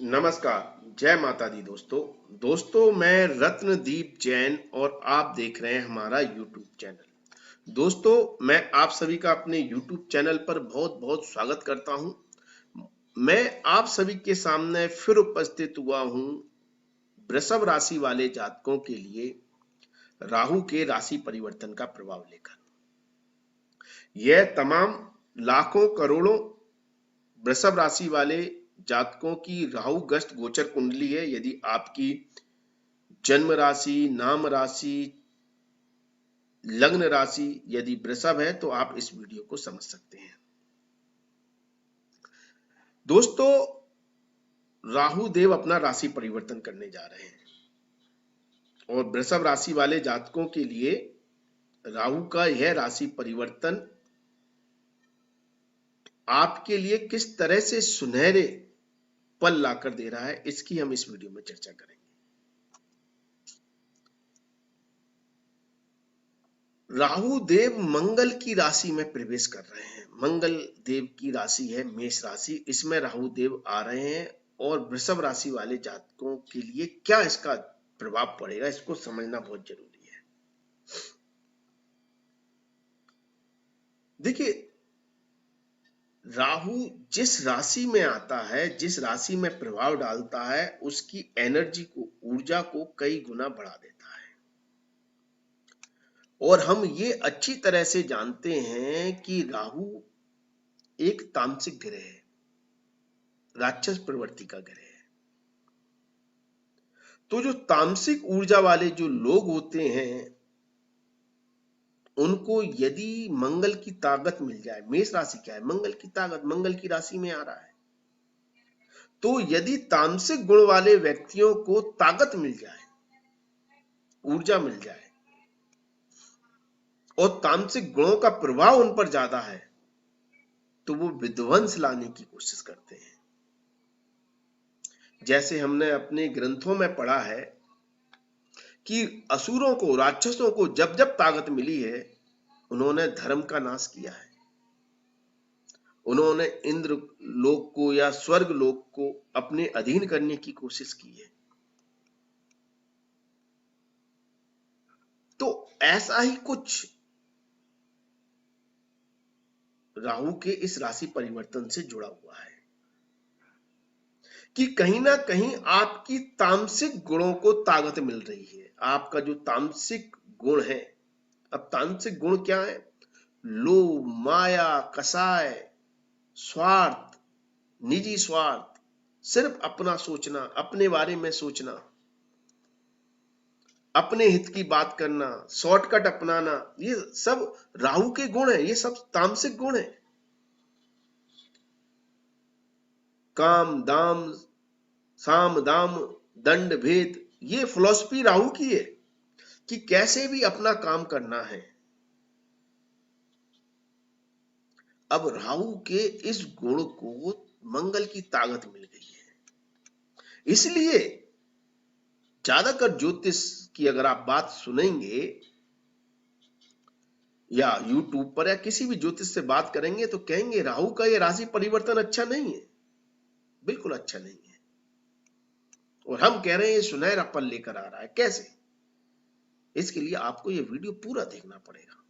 नमस्कार, जय माता दी दोस्तों मैं रत्नदीप जैन और आप देख रहे हैं हमारा यूट्यूब चैनल। दोस्तों मैं आप सभी का अपने यूट्यूब चैनल पर बहुत बहुत स्वागत करता हूं। मैं आप सभी के सामने फिर उपस्थित हुआ हूं वृषभ राशि वाले जातकों के लिए राहु के राशि परिवर्तन का प्रभाव लेकर। यह तमाम लाखों करोड़ों वृषभ राशि वाले जातकों की राहु ग्रस्त गोचर कुंडली है। यदि आपकी जन्म राशि, नाम राशि, लग्न राशि यदि वृषभ है तो आप इस वीडियो को समझ सकते हैं। दोस्तों, राहु देव अपना राशि परिवर्तन करने जा रहे हैं और वृषभ राशि वाले जातकों के लिए राहु का यह राशि परिवर्तन आपके लिए किस तरह से सुनहरे पल लाकर दे रहा है, इसकी हम इस वीडियो में चर्चा करेंगे। राहु देव मंगल की राशि में प्रवेश कर रहे हैं। मंगल देव की राशि है मेष राशि, इसमें राहु देव आ रहे हैं और वृषभ राशि वाले जातकों के लिए क्या इसका प्रभाव पड़ेगा, इसको समझना बहुत जरूरी है। देखिए, राहु जिस राशि में आता है, जिस राशि में प्रभाव डालता है, उसकी एनर्जी को, ऊर्जा को कई गुना बढ़ा देता है। और हम ये अच्छी तरह से जानते हैं कि राहु एक तामसिक ग्रह है, राक्षस प्रवृत्ति का ग्रह है। तो जो तामसिक ऊर्जा वाले जो लोग होते हैं, उनको यदि मंगल की ताकत मिल जाए, मेष राशि क्या है, मंगल की ताकत, मंगल की राशि में आ रहा है, तो यदि तामसिक गुण वाले व्यक्तियों को ताकत मिल जाए, ऊर्जा मिल जाए और तामसिक गुणों का प्रभाव उन पर ज्यादा है, तो वो विध्वंस लाने की कोशिश करते हैं। जैसे हमने अपने ग्रंथों में पढ़ा है कि असुरों को, राक्षसों को जब जब ताकत मिली है, उन्होंने धर्म का नाश किया है। उन्होंने इंद्र लोक को या स्वर्ग लोक को अपने अधीन करने की कोशिश की है। तो ऐसा ही कुछ राहु के इस राशि परिवर्तन से जुड़ा हुआ है कि कहीं ना कहीं आपकी तामसिक गुणों को ताकत मिल रही है। आपका जो तामसिक गुण है, अब तामसिक गुण क्या है? लोभ, माया, कसाय, स्वार्थ, निजी स्वार्थ, सिर्फ अपना सोचना, अपने बारे में सोचना, अपने हित की बात करना, शॉर्टकट अपनाना, ये सब राहु के गुण है, ये सब तामसिक गुण है। काम, दाम, साम, दाम, दंड, भेद, ये फिलॉसफी राहु की है कि कैसे भी अपना काम करना है। अब राहु के इस गुण को मंगल की ताकत मिल गई है, इसलिए ज्यादातर ज्योतिष की अगर आप बात सुनेंगे या यूट्यूब पर या किसी भी ज्योतिष से बात करेंगे तो कहेंगे राहु का ये राशि परिवर्तन अच्छा नहीं है, बिल्कुल अच्छा नहीं है। और हम कह रहे हैं ये सुनहरा पल लेकर आ रहा है। कैसे? इसके लिए आपको ये वीडियो पूरा देखना पड़ेगा,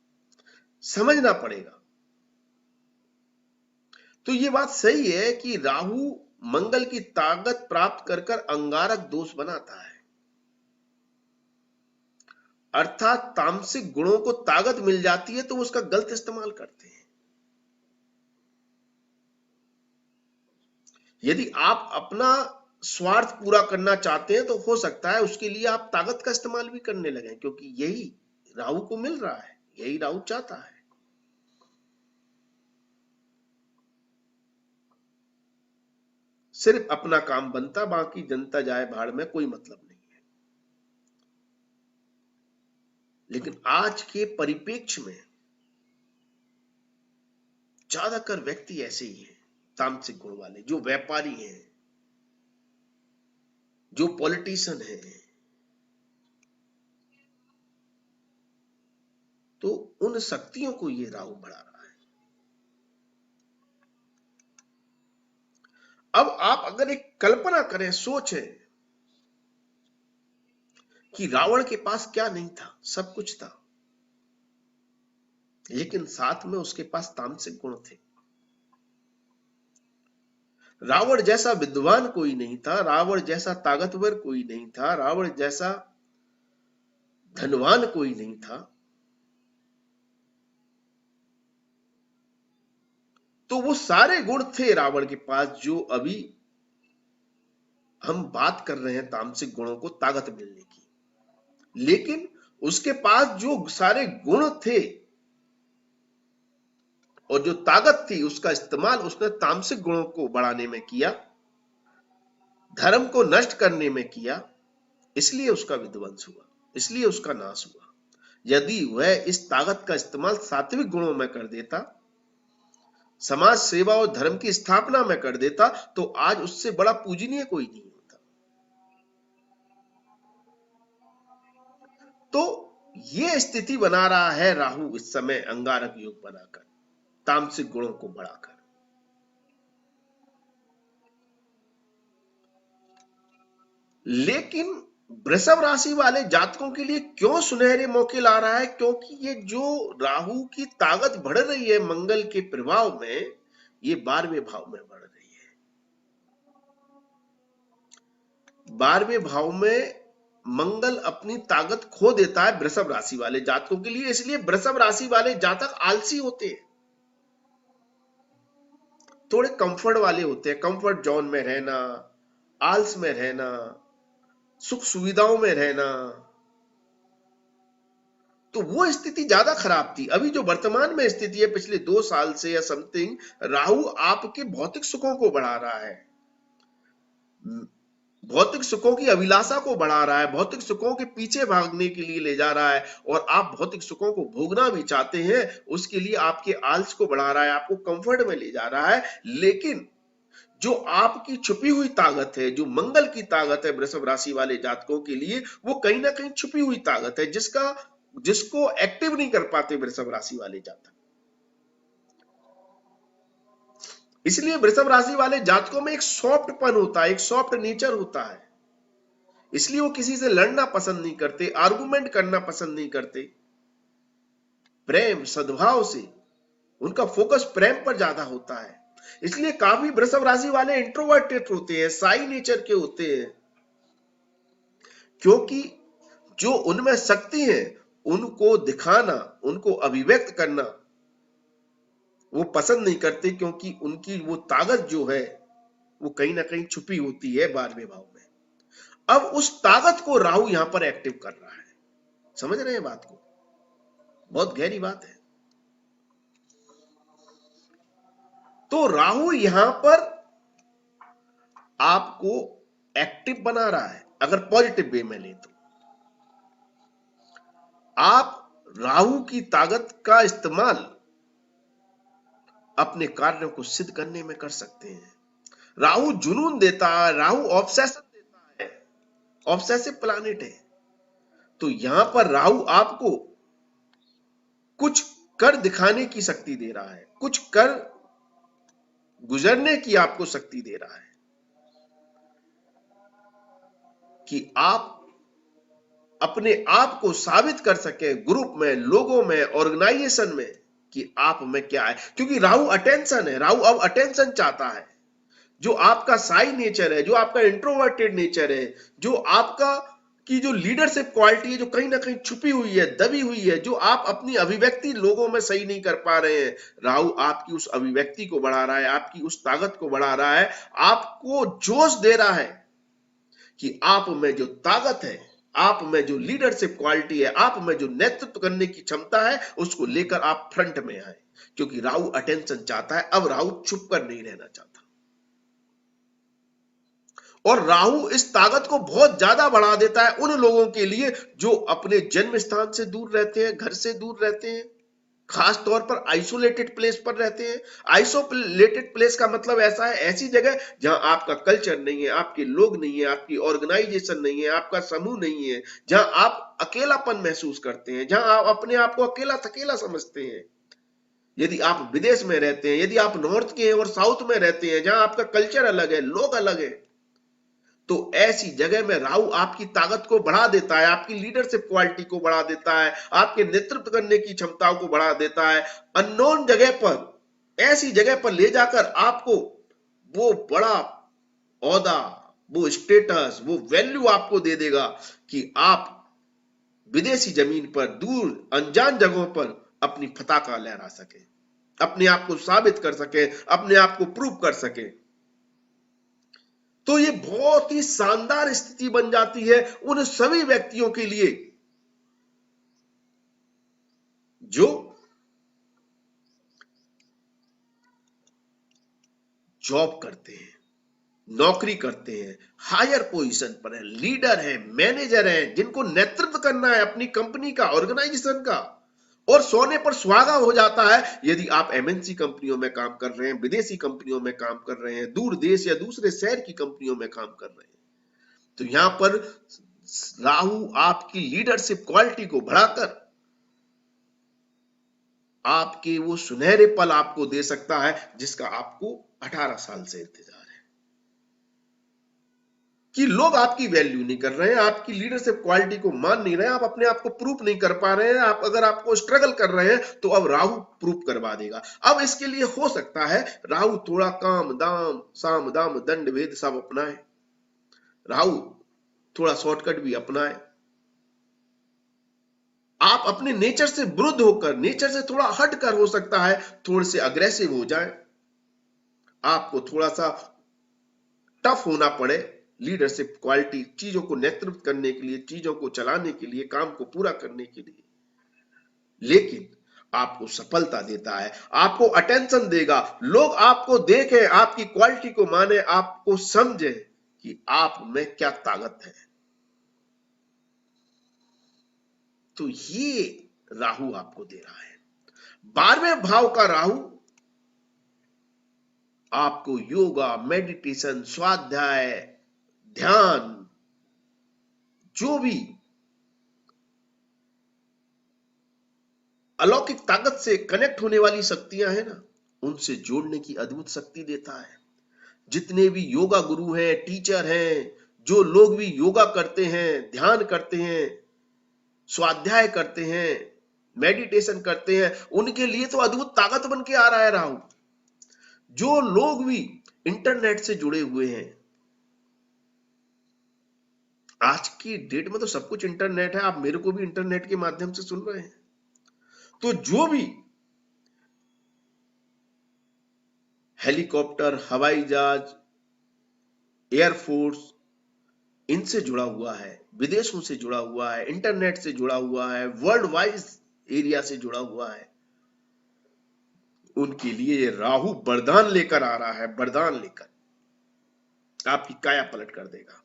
समझना पड़ेगा। तो ये बात सही है कि राहु मंगल की ताकत प्राप्त कर कर अंगारक दोष बनाता है, अर्थात तामसिक गुणों को ताकत मिल जाती है तो उसका गलत इस्तेमाल करते हैं। यदि आप अपना स्वार्थ पूरा करना चाहते हैं तो हो सकता है उसके लिए आप ताकत का इस्तेमाल भी करने लगे, क्योंकि यही राहु को मिल रहा है, यही राहु चाहता है। सिर्फ अपना काम बनता, बाकी जनता जाए भाड़ में, कोई मतलब नहीं है। लेकिन आज के परिप्रेक्ष्य में ज्यादातर व्यक्ति ऐसे ही हैं, तामसिक गुण वाले, जो व्यापारी हैं, जो पॉलिटिशियन हैं, तो उन शक्तियों को ये राहु बढ़ा रहा है। अब आप अगर एक कल्पना करें, सोचें कि रावण के पास क्या नहीं था, सब कुछ था, लेकिन साथ में उसके पास तामसिक गुण थे। रावण जैसा विद्वान कोई नहीं था, रावण जैसा ताकतवर कोई नहीं था, रावण जैसा धनवान कोई नहीं था। तो वो सारे गुण थे रावण के पास जो अभी हम बात कर रहे हैं तामसिक गुणों को ताकत मिलने की। लेकिन उसके पास जो सारे गुण थे और जो ताकत थी, उसका इस्तेमाल उसने तामसिक गुणों को बढ़ाने में किया, धर्म को नष्ट करने में किया। इसलिए उसका विध्वंस हुआ, इसलिए उसका नाश हुआ। यदि वह इस ताकत का इस्तेमाल सात्विक गुणों में कर देता, समाज सेवा और धर्म की स्थापना में कर देता, तो आज उससे बड़ा पूजनीय कोई नहीं होता। तो ये स्थिति बना रहा है राहु इस समय अंगारक योग बनाकर, तामसिक गुणों को बढ़ाकर। लेकिन वृषभ राशि वाले जातकों के लिए क्यों सुनहरे मौके ला रहा है? क्योंकि ये जो राहु की ताकत बढ़ रही है मंगल के प्रभाव में, ये 12वें भाव में बढ़ रही है। 12वें भाव में मंगल अपनी ताकत खो देता है वृषभ राशि वाले जातकों के लिए। इसलिए वृषभ राशि वाले जातक आलसी होते हैं, थोड़े कंफर्ट वाले होते हैं, कंफर्ट जोन में रहना, आलस में रहना, सुख सुविधाओं में रहना। तो वो स्थिति ज्यादा खराब थी। अभी जो वर्तमान में स्थिति है पिछले 2 साल से या समथिंग, राहु आपके भौतिक सुखों को बढ़ा रहा है, भौतिक सुखों की अभिलाषा को बढ़ा रहा है, भौतिक सुखों के पीछे भागने के लिए ले जा रहा है। और आप भौतिक सुखों को भोगना भी चाहते हैं, उसके लिए आपके आलस को बढ़ा रहा है, आपको कंफर्ट में ले जा रहा है। लेकिन जो आपकी छुपी हुई ताकत है, जो मंगल की ताकत है वृषभ राशि वाले जातकों के लिए, वो कहीं ना कहीं छुपी हुई ताकत है, जिसको एक्टिव नहीं कर पाते वृषभ राशि वाले जातक। इसलिए वृषभ राशि वाले जातकों में एक सॉफ्टपन होता है, एक सॉफ्ट नेचर होता है। इसलिए वो किसी से लड़ना पसंद नहीं करते, आर्गुमेंट करना पसंद नहीं करते। प्रेम सद्भाव से उनका फोकस प्रेम पर ज्यादा होता है। इसलिए काफी वृषभ राशि वाले इंट्रोवर्टेड होते हैं, साई नेचर के होते हैं, क्योंकि जो उनमें शक्ति है उनको दिखाना, उनको अभिव्यक्त करना वो पसंद नहीं करते, क्योंकि उनकी वो ताकत जो है वो कहीं ना कहीं छुपी होती है 12वें भाव में। अब उस ताकत को राहु यहां पर एक्टिव कर रहा है। समझ रहे हैं बात को? बहुत गहरी बात है। तो राहु यहां पर आपको एक्टिव बना रहा है। अगर पॉजिटिव वे में ले तो आप राहु की ताकत का इस्तेमाल अपने कार्यों को सिद्ध करने में कर सकते हैं। राहु जुनून देता है, राहु ऑब्सेशन देता है, ऑब्सेसिव प्लैनेट है। तो यहां पर राहु आपको कुछ कर दिखाने की शक्ति दे रहा है, कुछ कर गुजरने की आपको शक्ति दे रहा है, कि आप अपने आप को साबित कर सके ग्रुप में, लोगों में, ऑर्गेनाइजेशन में, कि आप में क्या है। क्योंकि राहु अटेंशन है, राहु अब अटेंशन चाहता है। जो आपका साई नेचर है, जो आपका इंट्रोवर्टेड नेचर है, जो आपका की जो लीडरशिप क्वालिटी है, जो कहीं ना कहीं छुपी हुई है, दबी हुई है, जो आप अपनी अभिव्यक्ति लोगों में सही नहीं कर पा रहे हैं, राहु आपकी उस अभिव्यक्ति को बढ़ा रहा है, आपकी उस ताकत को बढ़ा रहा है, आपको जोश दे रहा है कि आप में जो ताकत है, आप में जो लीडरशिप क्वालिटी है, आप में जो नेतृत्व करने की क्षमता है, उसको लेकर आप फ्रंट में आए। क्योंकि राहु अटेंशन चाहता है, अब राहु छुप कर नहीं रहना चाहता। और राहु इस ताकत को बहुत ज्यादा बढ़ा देता है उन लोगों के लिए जो अपने जन्म स्थान से दूर रहते हैं, घर से दूर रहते हैं, खास तौर पर आइसोलेटेड प्लेस पर रहते हैं। आइसोलेटेड प्लेस का मतलब ऐसा है, ऐसी जगह जहां आपका कल्चर नहीं है, आपके लोग नहीं है, आपकी ऑर्गेनाइजेशन नहीं है, आपका समूह नहीं है, जहां आप अकेलापन महसूस करते हैं, जहां आप अपने आप को अकेला थकेला समझते हैं, यदि आप विदेश में रहते हैं, यदि आप नॉर्थ के हैं और साउथ में रहते हैं, जहां आपका कल्चर अलग है, लोग अलग है, तो ऐसी जगह में राहु आपकी ताकत को बढ़ा देता है, आपकी लीडरशिप क्वालिटी को बढ़ा देता है, आपके नेतृत्व करने की क्षमताओं को बढ़ा देता है। अननोन जगह पर, ऐसी जगह पर ले जाकर आपको वो बड़ा औहदा, वो स्टेटस, वो वैल्यू आपको दे देगा कि आप विदेशी जमीन पर, दूर अनजान जगहों पर अपनी पताका लहरा सके, अपने आप को साबित कर सके, अपने आप को प्रूव कर सके। तो ये बहुत ही शानदार स्थिति बन जाती है उन सभी व्यक्तियों के लिए जो जॉब करते हैं, नौकरी करते हैं, हायर पोजीशन पर है, लीडर है, मैनेजर है, जिनको नेतृत्व करना है अपनी कंपनी का, ऑर्गेनाइजेशन का, और सोने पर सुहागा हो जाता है यदि आप एमएनसी कंपनियों में काम कर रहे हैं, विदेशी कंपनियों में काम कर रहे हैं, दूर देश या दूसरे शहर की कंपनियों में काम कर रहे हैं। तो यहां पर राहु आपकी लीडरशिप क्वालिटी को बढ़ाकर आपके वो सुनहरे पल आपको दे सकता है जिसका आपको 18 साल से इंतजार है, कि लोग आपकी वैल्यू नहीं कर रहे हैं, आपकी लीडरशिप क्वालिटी को मान नहीं रहे हैं, आप अपने आप को प्रूफ नहीं कर पा रहे हैं। आप अगर आपको स्ट्रगल कर रहे हैं तो अब राहु प्रूफ करवा देगा। अब इसके लिए हो सकता है राहु थोड़ा काम दाम, साम दाम, दंड भेद सब अपनाए, राहु थोड़ा शॉर्टकट भी अपनाए, आप अपने नेचर से विरुद्ध होकर, नेचर से थोड़ा हटकर हो सकता है थोड़े से अग्रेसिव हो जाए, आपको थोड़ा सा टफ होना पड़े लीडरशिप क्वालिटी, चीजों को नेतृत्व करने के लिए, चीजों को चलाने के लिए, काम को पूरा करने के लिए, लेकिन आपको सफलता देता है, आपको अटेंशन देगा, लोग आपको देखें, आपकी क्वालिटी को माने, आपको समझे कि आप में क्या ताकत है। तो ये राहु आपको दे रहा है। 12वें भाव का राहु आपको योगा, मेडिटेशन, स्वाध्याय, ध्यान, जो भी अलौकिक ताकत से कनेक्ट होने वाली शक्तियां हैं ना, उनसे जोड़ने की अद्भुत शक्ति देता है। जितने भी योगा गुरु हैं, टीचर हैं, जो लोग भी योगा करते हैं, ध्यान करते हैं, स्वाध्याय करते हैं, मेडिटेशन करते हैं, उनके लिए तो अद्भुत ताकत बन के आ रहा है राहु। जो लोग भी इंटरनेट से जुड़े हुए हैं, आज की डेट में तो सब कुछ इंटरनेट है, आप मेरे को भी इंटरनेट के माध्यम से सुन रहे हैं, तो जो भी हेलीकॉप्टर, हवाई जहाज, एयरफोर्स, इनसे जुड़ा हुआ है, विदेशों से जुड़ा हुआ है, इंटरनेट से जुड़ा हुआ है, वर्ल्ड वाइड एरिया से जुड़ा हुआ है, उनके लिए ये राहु वरदान लेकर आ रहा है, वरदान लेकर आपकी काया पलट कर देगा।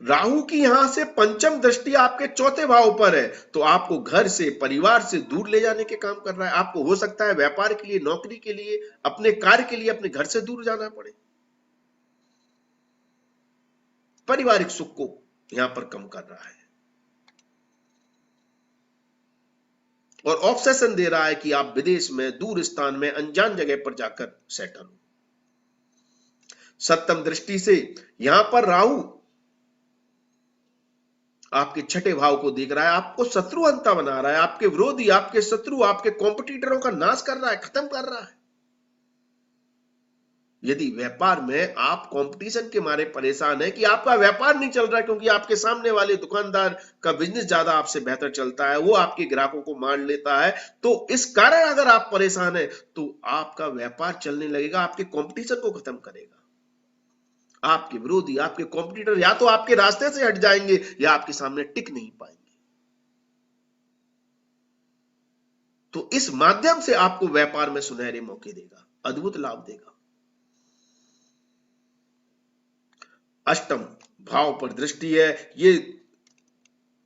राहु की यहां से पंचम दृष्टि आपके चौथे भाव पर है, तो आपको घर से, परिवार से दूर ले जाने के काम कर रहा है। आपको हो सकता है व्यापार के लिए, नौकरी के लिए, अपने कार्य के लिए अपने घर से दूर जाना पड़े। पारिवारिक सुख को यहां पर कम कर रहा है और ऑब्सेशन दे रहा है कि आप विदेश में, दूर स्थान में, अनजान जगह पर जाकर सेटल हो। सप्तम दृष्टि से यहां पर राहु आपके छठे भाव को देख रहा है, आपको शत्रुअंता बना रहा है, आपके विरोधी, आपके शत्रु, आपके कॉम्पिटिटरों का नाश कर रहा है, खत्म कर रहा है। यदि व्यापार में आप कंपटीशन के मारे परेशान है कि आपका व्यापार नहीं चल रहा है क्योंकि आपके सामने वाले दुकानदार का बिजनेस ज्यादा आपसे बेहतर चलता है, वो आपके ग्राहकों को मान लेता है, तो इस कारण अगर आप परेशान है तो आपका व्यापार चलने लगेगा, आपके कंपटीशन को खत्म करेगा। आपके विरोधी, आपके कॉम्पिटिटर या तो आपके रास्ते से हट जाएंगे या आपके सामने टिक नहीं पाएंगे। तो इस माध्यम से आपको व्यापार में सुनहरे मौके देगा, अद्भुत लाभ देगा। अष्टम भाव पर दृष्टि है, ये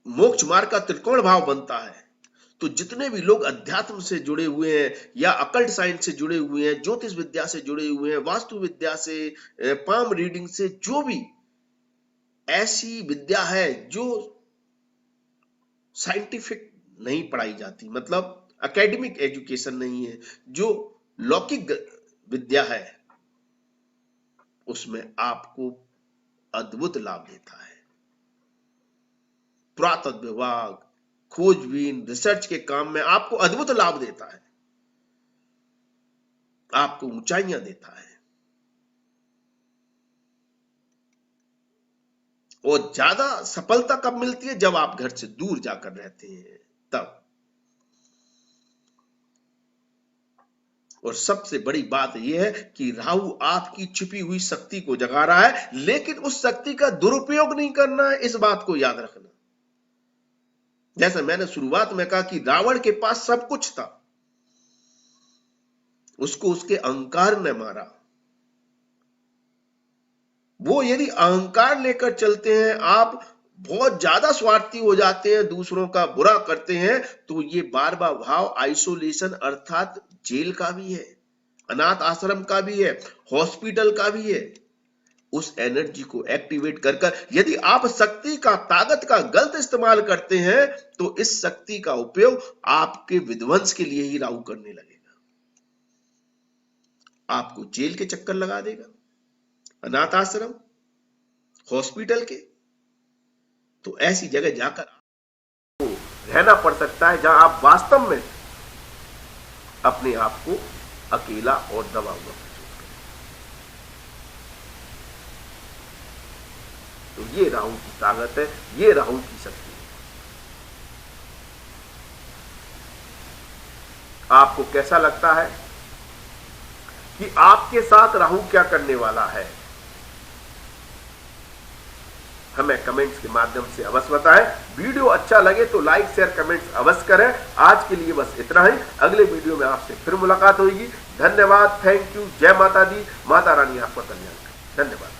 मोक्ष मार्ग का त्रिकोण भाव बनता है। तो जितने भी लोग अध्यात्म से जुड़े हुए हैं या अकल्ट साइंस से जुड़े हुए हैं, ज्योतिष विद्या से जुड़े हुए हैं, वास्तु विद्या से, पाम रीडिंग से, जो भी ऐसी विद्या है जो साइंटिफिक नहीं पढ़ाई जाती, मतलब एकेडमिक एजुकेशन नहीं है, जो लौकिक विद्या है उसमें आपको अद्भुत लाभ देता है। पुरातत्व विभाग, खोजबीन, रिसर्च के काम में आपको अद्भुत लाभ देता है, आपको ऊंचाइयां देता है। और ज्यादा सफलता कब मिलती है? जब आप घर से दूर जाकर रहते हैं तब। और सबसे बड़ी बात यह है कि राहु आपकी छिपी हुई शक्ति को जगा रहा है, लेकिन उस शक्ति का दुरुपयोग नहीं करना है, इस बात को याद रखना। जैसे मैंने शुरुआत में कहा कि रावण के पास सब कुछ था, उसको उसके अहंकार ने मारा। वो यदि अहंकार लेकर चलते हैं, आप बहुत ज्यादा स्वार्थी हो जाते हैं, दूसरों का बुरा करते हैं, तो ये बार बार भाव आइसोलेशन अर्थात जेल का भी है, अनाथ आश्रम का भी है, हॉस्पिटल का भी है। उस एनर्जी को एक्टिवेट कर कर यदि आप शक्ति का, ताकत का गलत इस्तेमाल करते हैं, तो इस शक्ति का उपयोग आपके विध्वंस के लिए ही राहु करने लगेगा। आपको जेल के चक्कर लगा देगा, अनाथ आश्रम, हॉस्पिटल के। तो ऐसी जगह जाकर आपको रहना पड़ सकता है जहां आप वास्तव में अपने आप को अकेला और दबा हुआ महसूस करें। तो ये राहु की ताकत है, ये राहु की शक्ति है। आपको कैसा लगता है कि आपके साथ राहु क्या करने वाला है? हमें कमेंट्स के माध्यम से अवश्य बताएं। वीडियो अच्छा लगे तो लाइक, शेयर, कमेंट्स अवश्य करें। आज के लिए बस इतना ही। अगले वीडियो में आपसे फिर मुलाकात होगी। धन्यवाद, थैंक यू, जय माता दी। माता रानी आपका कल्याण करे। धन्यवाद।